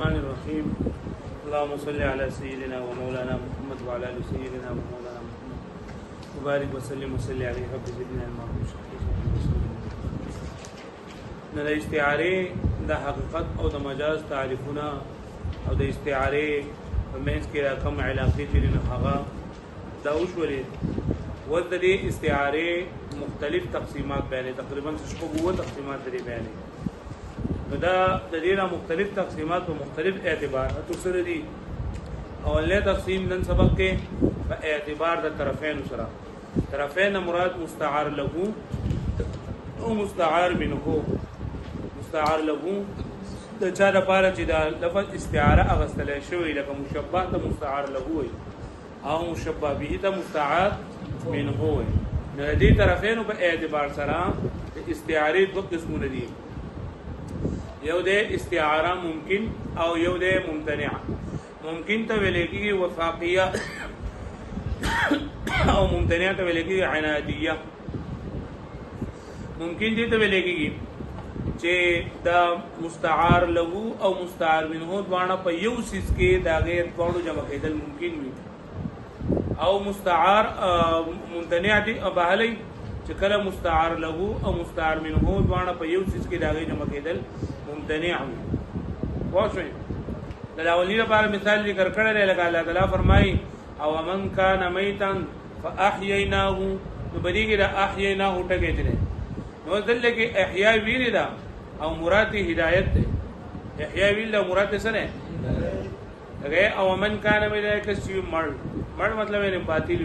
الرحمن الرحيم. اللهم صل على سيدنا ومولانا محمد وعلى ال سيدنا ومولانا محمد وبارك وسلم وصلي عليه رب زدنا علما نه د استعاره د حقیقت او د مجاز تعریفونه او د استعاره په منځ کې کوم علاقې چې نه هغه دا وشولې و د دې استعاره مختلف تقسیمات بیانې تقریبا شپږ تقسیمات لري بیانې دا د دې مختلف تقسیمات په مختلف اعتبارات سره دي. اولنی تقسیم نن سبق کې په اعتبار د طرفین سره طرفین مراد مستعار له او مستعار منه. مستعار له د چا لپاره چې دا لفظ استعاره اغستل شوی لکه مشبه ته مستعار له وي او مشبه به ته مستعار منه وي. نو دې طرفین په اعتبار سره د استعاره دوه قسمونه دي، یو د استعاره ممکن او یو د ممتنع. ممکن ته ویل کېږي وفاقیه او ممتنع ته ویل کېږي عنادیه. ممکن دې ته ویل کېږي چې دا مستعار له او مستعار منه دواړه په یو سیس کې دا غیر دواړو جمع کېدل ممکن وي، او مستعار ممتنع دي ابهلی چې کله مستعار له او مستعار منه دواړه په یو سیس کې دا غیر جمع کېدل ممتنع وي. واښوي د اولنی لپاره مثال ذکر کړل لکه الله تعالی فرمایي او من کان میتا فاحییناه. نو بدیږي دا احییناه ټکي دي نو دلته کې احیا ویل دا او مراد هدایت ده. احیا ویل دا مراد څه نه هغه او من کان میتا کسي مړ مطلب یې باطل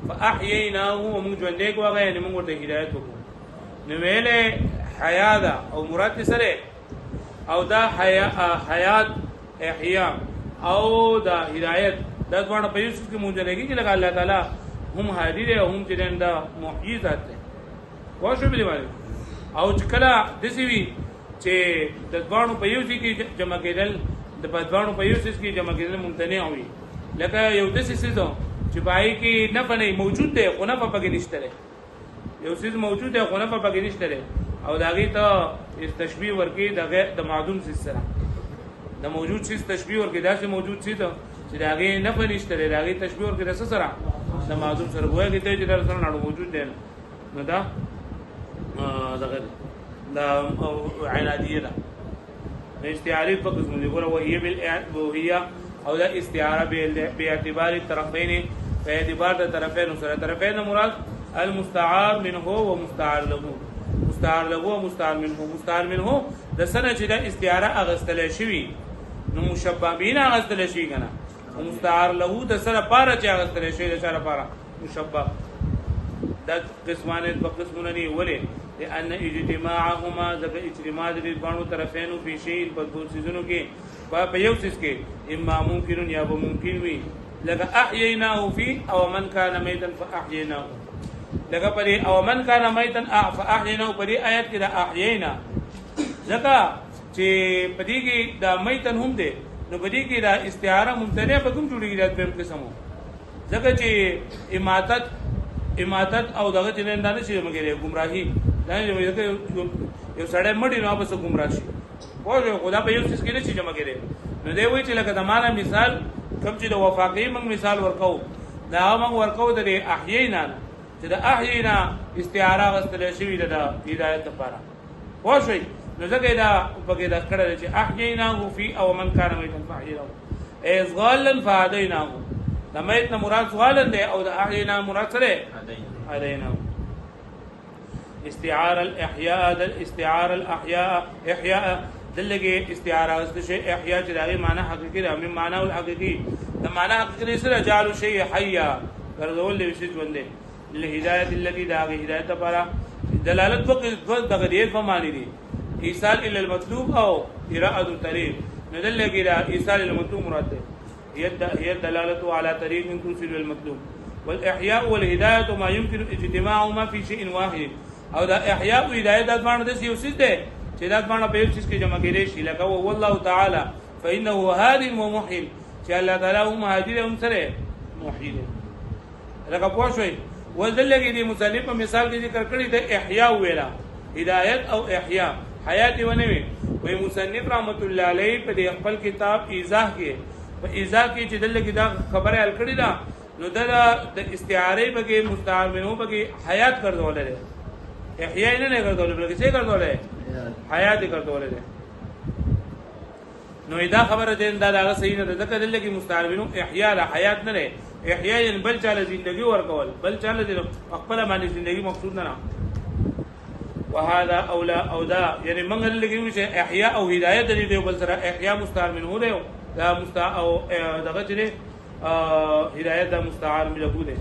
فاحییناه موږ ژوندې کوغه یعنی موږ ته هدایت وکړو. نو ویله حیا دا او مراد سره او دا حیات احیا او دا هدایت دا څوڼه په یوه کې مونږ لګي چې لکه الله تعالی هم هادي دی او هم چې دا محیي ذات دی. واښو بلی باندې او چې کله دسی وی چې د ځوانو په یوه کې جمع کېدل د ځوانو په یوه کې جمع کېدل ممتنع وي، لکه یو دسی سیزو چې پای کې نه پنه موجود دی خو نه پکې نشته دی. یو سیز موجود دی خو نه پکې نشته دی او داغي ته تشبیه ورکی د غیر د معدوم سیس سره د موجود سیس تشبیه ورکی داسې موجود سیس چې داغي نه پنيشته لري داغي تشبیه ورکی د سره د معدوم سره وایي ته چې در سره نه موجود دی. نو دا دغه دا عنادیه ده. استعاره په قسم دی ګوره وهي بالوهيه او دا استعاره به اعتبار الطرفين په اعتبار د طرفین سره. طرفین مراد المستعار منه ومستعار له. مستعار له او مستعار منه. مستعار منه د سنه چې د استعاره اغستل شوی نو مشبه بین اغستل شي کنه او مستعار له د سره پاره چې اغستل شي د سره پاره مشبه. د قسمانه په قسمونه دی ولې لأن اجتماعهما ذکر اجتماع د بانو طرفینو په شی په دوه سيزونو کې په یو سیس کې اما ممکن یا به ممکن وي لکه احییناه فی او من کان میتا فاحییناه. لکه پرې او من کان میتا فاحییناه پرې آیت کې دا احیینا ځکه چې پدې کې دا میتن هم دی نو پدې کې دا استعاره ممتنع په کوم جوړیږي د په قسمو ځکه چې اماتت او دغه چې نه نه شي مګره گمراهي دا یو سړی مړی نو بس گمراه شي او خدا په یو څه کې نه شي جمع کړي. نو دی وایي چې لکه د معنا مثال کوم چې د وفاقي موږ مثال ورکو دا موږ ورکو د احیینا چې د احیینا استعاره واستل شوی د هدایت لپاره. واښوي نو ځکه دا په کې دا کړه چې احیینا فی او من کان میتا فاحیینا ازغالا فهدینا. د میت نه مراد سوالن دی او د احیینا مراد سره هدینا. استعاره الاحیاء استعاره الاحیاء احیاء دلګه استعاره است شی احیاء چې دغه معنی حقيقي دی معنی الحقيقي د معنی حقيقي سره جعل شی حیا ګرځول دی شی ژوندې لهدایت التي دغه هدایت لپاره دلالت وکړي دغه دې په معنی دي ایصال الى المطلوب او اراده الطريق. ندلګه دا ایصال الى المطلوب مراد دی هي الدلاله على طريق توصل المطلوب والاحياء والهدايه ما يمكن اجتماعهما في شيء واحد. او دا احیاء او هدایت د باندې د یو څه ده چې دا باندې په یو څه کې جمع کېږي شي لکه والله تعالی فانه هادي ومحيي چې الله تعالی هم هادي هم سره محيي لکه پوښوي وذلګي دي مصنف په مثال کې ذکر کړی د احیاء ویلا هدایت او احیاء حیات ونوي وی مصنف رحمت الله علیه په دې خپل کتاب ایضاح کې په ایضاح کې چې دلته کې دا خبره حل کړی دا نو دا د استعاره بګه مستعار منه بګه حیات ګرځولې ده احیا نه ګرځولې بلکې څه ګرځولې حیات ګرځولې ده نو دا خبره ده دا هغه صحیح نه ده ځکه دلته کې مستعار منه احیا لا حیات نه ده احیا یې بل چاله ژوندۍ ورکول بل چاله خپل باندې ژوندۍ مقصود نه وهذا اولا او دا یعنی موږ لګیو چې احیا او هدایت دې بل سره احیا مستعار منه ده دا مستعار او دغه چې هدایت دا مستعار منه ده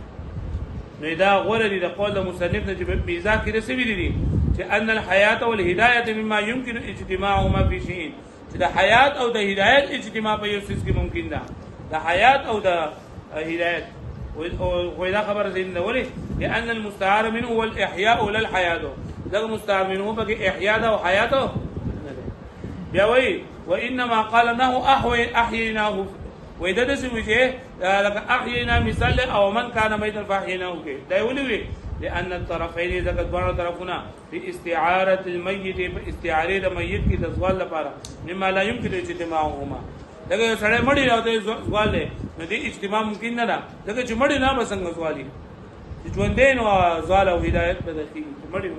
نو دا غوړه دي د قول د مصنف نه چې میزا کې رسېږي دي چې ان الحیات والهدایت مما يمكن اجتماعهما في شيء چې د حیات او د هدایت اجتماع په یو څه کې ممکن ده د حیات او د هدایت وإذا خبر زين ولي لأن المستعار منه هو الإحياء للحياة ده مستعار منه بقي إحياء وحياته بيوي وإنما قال أنه أحييناه وإذا دسم شيء لك أحيينا مثال أو من كان ميتا فأحييناه كي ده يقولي لأن الطرفين إذا كتبنا طرفنا في استعارة الميت في استعارة الميت کی تزوال لپاره مما لا يمكن اجتماعهما دغه سره مړی راوته سوال دی نو دې اجتماع ممکن نه ده دغه چې مړی نه بسنګ سوالي چې ژوندې نو سوال او هدایت په دقیق مړی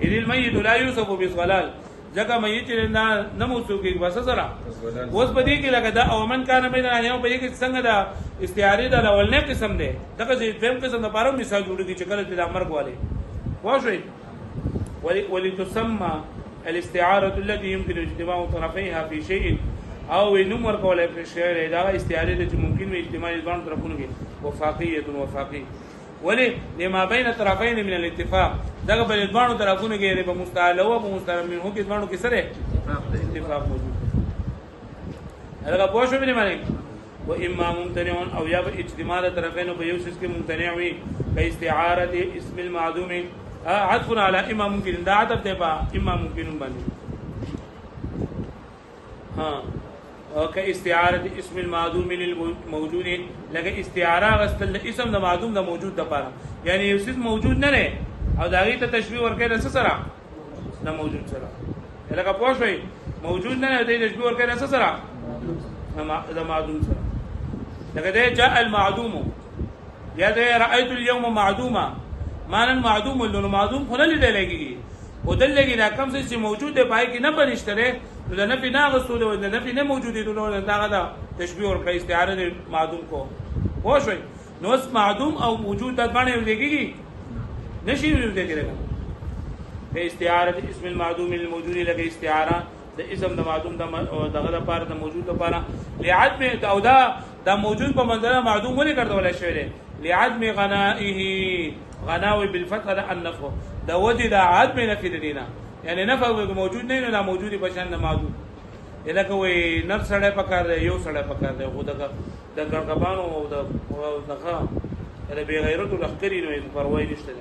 اذ الميت لا يوصف بسوالال ځکه ميت نه موصوف کی بس سره اوس په دې کې لګا دا او من کان مې نه یو په دې کې څنګه دا استعاره دا اولنې قسم دی دغه چې فهم قسم د پاره مثال جوړیږي چې کله د امر کوله واښوي ولتسمى الاستعاره التي يمكن اجتماع طرفيها في شيء او نمر کوله په شی دا استعاره چې ممکن وي اجتماع ځوان طرفونو کې وفاقيه وفاقي ولي لما بين الطرفين من الاتفاق دغه بل ځوان طرفونو کې په مستعله او په مستعمل منه کې ځوانو کې سره اتفاق موجود هغه په شو باندې معنی و اما ممتنع او یا اجتماع الطرفين په یو شی کې ممتنع وي په استعاره اسم المعدوم عطف على اما ممكن دا عطف دی په اما ممکن باندې ها او كاستعاره اسم المعدوم للموجود لکه استعاره غستل اسم د معدوم د موجود د پاره یعنی یو څه موجود نه نه او داغه ته تشبیه ورکړي د سره د موجود سره لکه پوښوي موجود نه نه د تشبیه ورکړي د سره د معدوم سره لکه جاء المعدوم یا ده رايت اليوم معدوما مانن معدوم له معدوم خو نه لیدل کېږي او دلته دا کوم څه چې موجود دی پای کې نه بنشتره نو د نفي ناغستو د نفي نه موجودي نو دا دا تشبيه ورکړي استعاره د معدوم کو خو شوي نو اس معدوم او موجود د باندې ولګيږي نشي ولګيږي د استعاره اسم المعدوم الموجود لکه استعاره د اسم د معدوم دغه لپاره د موجود لپاره لعدم او دا موجود په منځله معدوم ولې ګرځول شوی دی لعدم غنائه غناوي بالفتح ده النفع دا وجه دا عدم نفي دينا يعني نفع موجود نه نه موجود په شان معدوم الکه وي نر سره پکار دی یو سره پکار دی خو دغه د ګرګبانو او دغه د بی غیرت الاخکری نو پروا نشته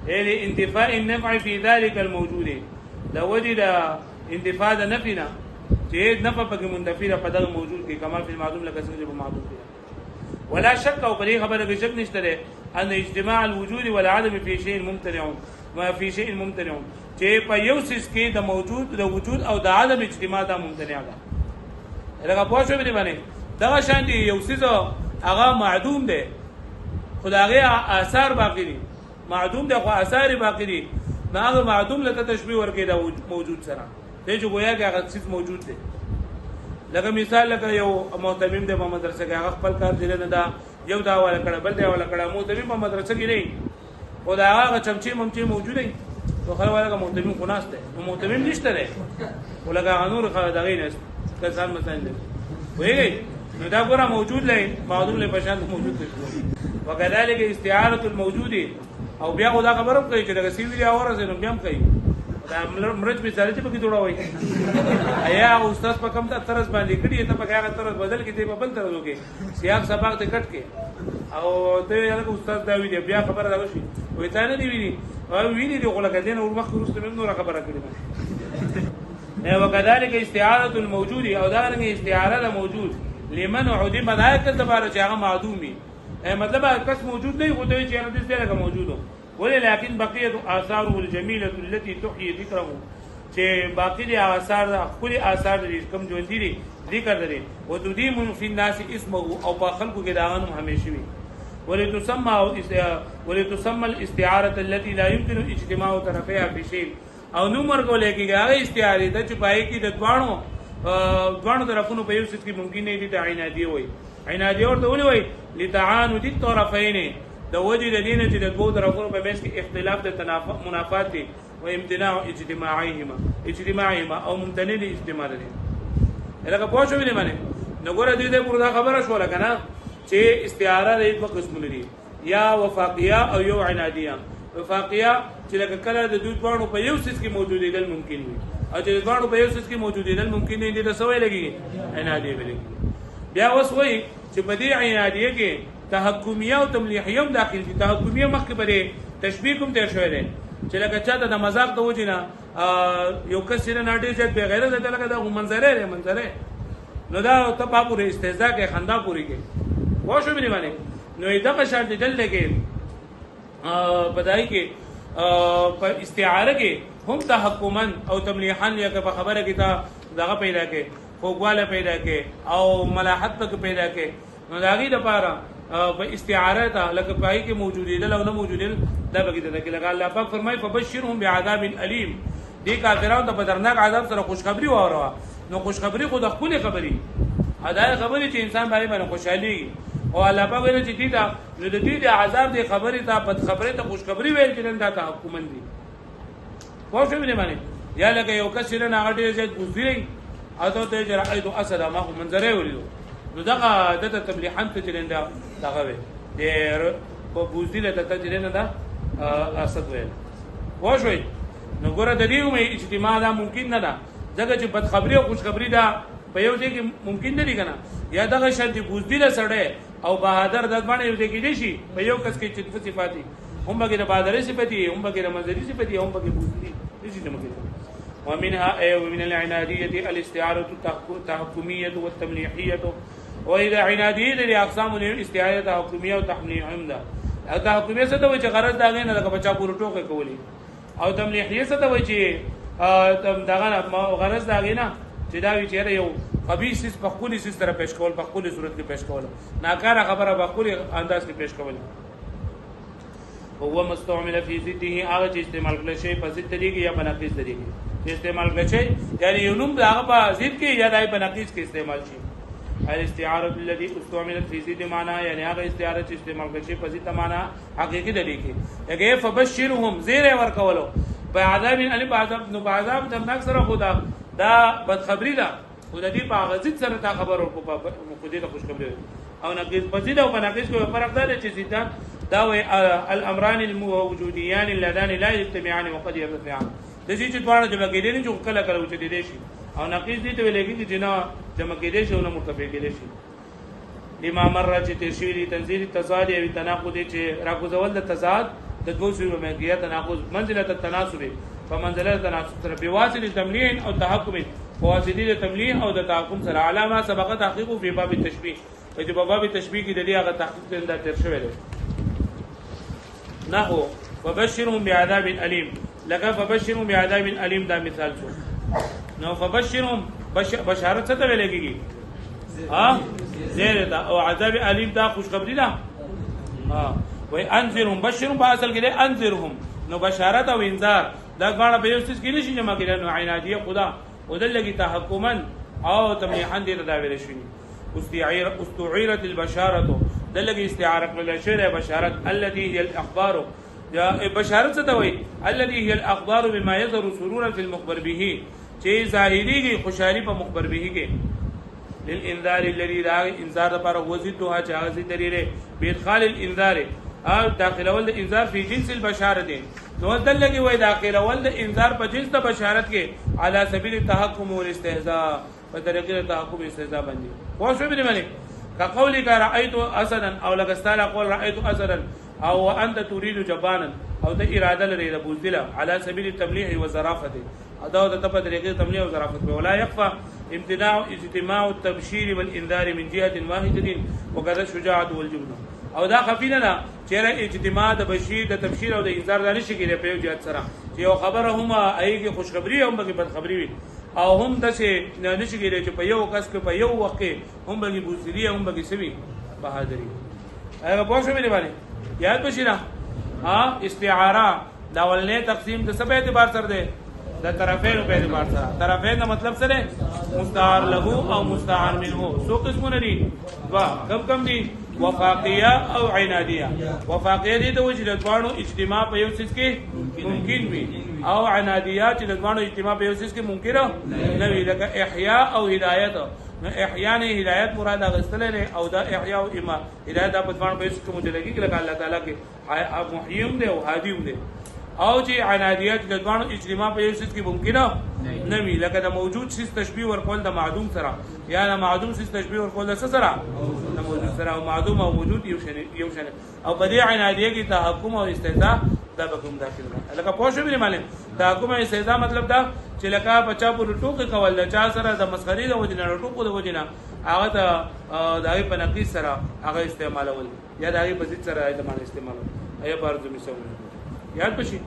الی انتفاء النفع في ذلك الموجود دا وجه دا انتفاء د نفينا چې نفع پکې منتفی په دغه موجود کې کما فی المعدوم لکه څنګه په معدوم کې ولا شك او پرې خبره کې شک نشته ان اجتماع الوجود والعدم في شيء ممتنع ما في شيء ممتنع چې په یو څه کې د موجود د وجود او د عدم اجتماع دا ممتنع ده لکه په شو باندې دا شان دي یو څه هغه معدوم ده خدای آثار باقی دي معدوم ده خو آثار باقی دي هغه معدوم لته تشبيه ورکې دا موجود سره دې جو گویا کې هغه څه موجود ده لکه مثال لکه یو محتمم ده په مدرسه کې هغه خپل کار دی نه دا یو دا ولا کړه بل دی ولا کړه محتمم په مدرسه کې نه او دا هغه چمچي ممچي موجود دی خو خلک وایي محتمم خو ناشته نو محتمم نشته ده ولکه نور خلک دغې نه کسان مثلا دی وایي نو دا ګوره موجود لای معدوم له پشان موجود دی وکذالک استعاره الموجود او بیا خدا خبرم کوي چې دا سی ویلی اورز نو بیا هم کوي دا مرج مثال چې پکې جوړوي ایا استاد په کوم طرز باندې کړي ته په هغه طرز بدل کې دی په بل طرز وکي سیاق سبق ته کټ کې او ته یو استاد دا ویلی بیا خبره دا وشي وای ته نه دی ویلی او ویلی دی غوړه کدين او مخ ورسته نور خبره کړي نه وکذالک استعاره الموجود او دا نه استعاره الموجود لمن عدم ذاك اعتبار چې هغه معدومي مطلب کس موجود نه خو دوی چې هغه دې لکه موجودو ولكن بقيه اثاره الجميله التي تحيي ذكره چې باقی دي آثار خپل آثار دي کوم ژوند دي ذکر لري او تدیم فی الناس اسمه او په خلقو کې داغانو همیشي وي ولتسمى الاستعاره التي لا يمكن اجتماع طرفيها في شيء او نو مرګو لکه هغه استعاره د چپای کې د دوانو طرفونو په یو څه کې ممکن نه دي عنادی وي عنادی ورته ولي وي لتعاند الطرفين د وجه د دین چې د دوه طرفونو په بیس کې اختلاف د منافات دي او امتناع اجتماعهما او ممتنع الاجتماع دي لکه پوه شو ویلې باندې نو ګوره دې پورا خبره شو لکنه چې استعاره د دوه قسمونه دي یا وفاقیه او یو عنادیه وفاقیه چې لکه کله د دوی دوانو په یو څه کې موجودیدل ممکن وي او چې دوانو په یو څه کې موجودیدل ممکن نه دي د سوې لګي عنادیه ویلې بیا اوس وایي چې په دې عنادیه کې تحکمیه او تملیحیه هم داخل دي تحکمیه مخکې به تشبیه کوم تیر شوی دی چې لکه چاته د مذاق د وجنه یو کس نه ناټي چې به غیرت ده لکه دا منظره نو دا ته په پوره استهزاء کې خندا پوری کې واښو مې باندې نو دغه شرط دل لګي بدای کې په استعاره کې هم تحکمن او تملیحن یا په خبره کې تا دغه پیدا کې خوګواله پیدا کې او ملاحت تک پیدا کې نو داغي د پاره په استعاره ته لکه پای کې موجودیدل او نه موجودیدل دا بګی ته کې لګا الله پاک فرمای فبشرهم بعذاب الیم دې کافرانو ته په درناک عذاب سره خوشخبری واوروا نو خوشخبری خو د خپل خبري ادا خبري چې انسان باندې خوشحالي او الله پاک ویل چې دې دا نو د دې عذاب دې خبري ته بد خبره ته خوشخبری ویل چې نن دا تحکمن دي خو شو ویل باندې یا لکه یو کس چې نه غټي چې ګوزري او ته چې راځي اسد ما خو منظره ویلو نو دغه د تبلیحان ته چلندا دغه وي د په بوزدله ته چلندا دا اسد ویل واښوي نو ګوره د دې اجتماع دا ممکن نه ده ځکه چې بد خبري او خوش خبري دا په یو ځای کې ممکن نه دي کنه یا دغه شرط بوزدله سره او بهادر د باندې یو ځای کې دي شي په یو کس کې چې صفاتي هم بګي د بهادري صفاتي هم بګي د منځري صفاتي هم بګي بوزدي دي نه ممکن ومنها ومن العناديه الاستعاره التحكميه والتمليحيه واذا عناديه لاقسام الاستعاره تحكميه وتحميل عمده او تحكميه څه ته وایي چې غرض دا نه لکه بچا پور ټوکې کولی او تمليحيه څه ته وایي چې دغه غرض دا نه چې دا وی چې یو قبیح سیس په خپل سیس سره پیش کول په خپل صورت کې پیش کول ناکاره خبره په خپل انداز کې پیش کول هو مستعمل فی ضده هغه چې استعمال کړل شي په ضد طریقې یا په نقیض طریقې استعمال کړل شي یعنی یو نوم هغه په ضد کې یا دای په نقیض کې استعمال شي الاستعاره التي استعملت في ضد معنى یعنی هغه استعاره چې استعمال کړل شي په ضد معنی حقيقي طریقې هغه فبشرهم زیر ورکولو په عذاب الف عذاب نو په عذاب د نکسره خدا دا بدخبری ده خدا دې په غزت سره تا خبر ورکو په خدای ته خوشخبری او نقیض پزید او په نقیض کې فرق ده چې زیدان دا الامران الموجوديان اللذان لا يجتمعان وقد يرتفعان د دې چې دوه جمع کېدل چې کله کله وچ دي شي او نقیض دې ته ویل کېږي چې نه جمع کېدل شي او نه مرتفع کېدل شي لما مر چې تشویری تنزيل التضاد او تناقض چې راکوزول د تضاد د دوه سورو مګیا تناقض منزله التناسب فمنزله التناسب تر بواسطه تملیح او تحکم بواسطه تملیح او د تحکم سره علامه سبق تحقیق په باب التشبیه چې په باب التشبیه کې د دې هغه تحقیق څنګه تر شوی دی نحو وبشرهم بعذاب الیم لکه فبشرهم بعذاب الیم دا مثال شو نو فبشرهم بشارت څه ته ویل کېږي ها زیر دا او عذاب الیم دا خوشخبری ده ها وای انذرهم بشرهم په اصل کې ده انذرهم نو بشارت او انذار دا غاړه به یو څه کې نشي جمع کېدل نو عنادیه خدا ودلګي تحکما او تملیحا دې دا ویل شي استعيرت البشاره دلګي استعاره کړل شوی بشارت التي هي الاخبار یا بشارت څه ته وایي التي هي الاخبار بما يظهر سرورا في المخبر به چې ظاهري خوشحالي په مخبر به کې للانذار الذي لا انذار لپاره وزیدها جاهزي دلیل بادخال الانذار او داخل ول انذار په جنس البشارت نو دلګي وای داخل ول انذار په جنس د بشارت کې على سبيل التحكم والاستهزاء په طریقې تحکم استهزاء باندې خو شو به معنی كقولك رايت اسدا او لغستال قول رايت اسدا او انت تريد جبانا او د اراده لري د بوزدله على سبيل التمليح وزرافه ادا د په طریقې تمليح او زرافت ولا يخفى امتناع اجتماع التبشير والانذار من جهه واحده وكذا الشجاعه والجبن او دا خفینه نه چیرې اجتماع د بشیر د تبشیر او د انذار د نشي کېږي په یو جهت سره چې یو خبره هم ایږي خوشخبری هم به بدخبری وي او هم د څه نه نشي کېږي چې په یو کس کې په یو وخت کې هم به بوزدلی هم به سوي بهادری هغه پوه شو مې باندې یاد بشیره ها استعاره دا ولنه تقسیم د سبه اعتبار سره ده د طرفین په اعتبار سره طرفین دا مطلب سره مستعار له او مستعار منه سو قسمونه دي وا کم دي وفاقیه او عنادیه وفاقیه دي د وجه دوانو اجتماع په یو څه کې ممکن وي او عنادیه چې د دوانو اجتماع په یو څه کې ممکن نه وي لکه احیاء او هدایت احیاء نه هدایت مراد غستل نه او دا احیاء او اما هدایت په دوانو په څه کې مدلګي لکه الله تعالی کې محییم دی او هادیم دی او چې عنادیت د دوانو اجتماع په یو څه کې ممکنه نه وي لکه د موجود شي تشبیه ورکول د معدوم سره یا د معدوم شي تشبیه ورکول د سره د موجود سره او معدوم او موجود یو شنه او په دې عنادیه کې تحکم او استهزاء دا به کوم داخل نه لکه پوه شو به معلوم تحکم او استهزاء مطلب دا چې لکه بچا پر ټوک کول د چا سره د مسخري د وجنه ټوک د وجنه هغه ته دغه په نقیص سره هغه استعمالول یا دغه په ضد سره د مان استعمالول ایا بار زمي سو یاد بشي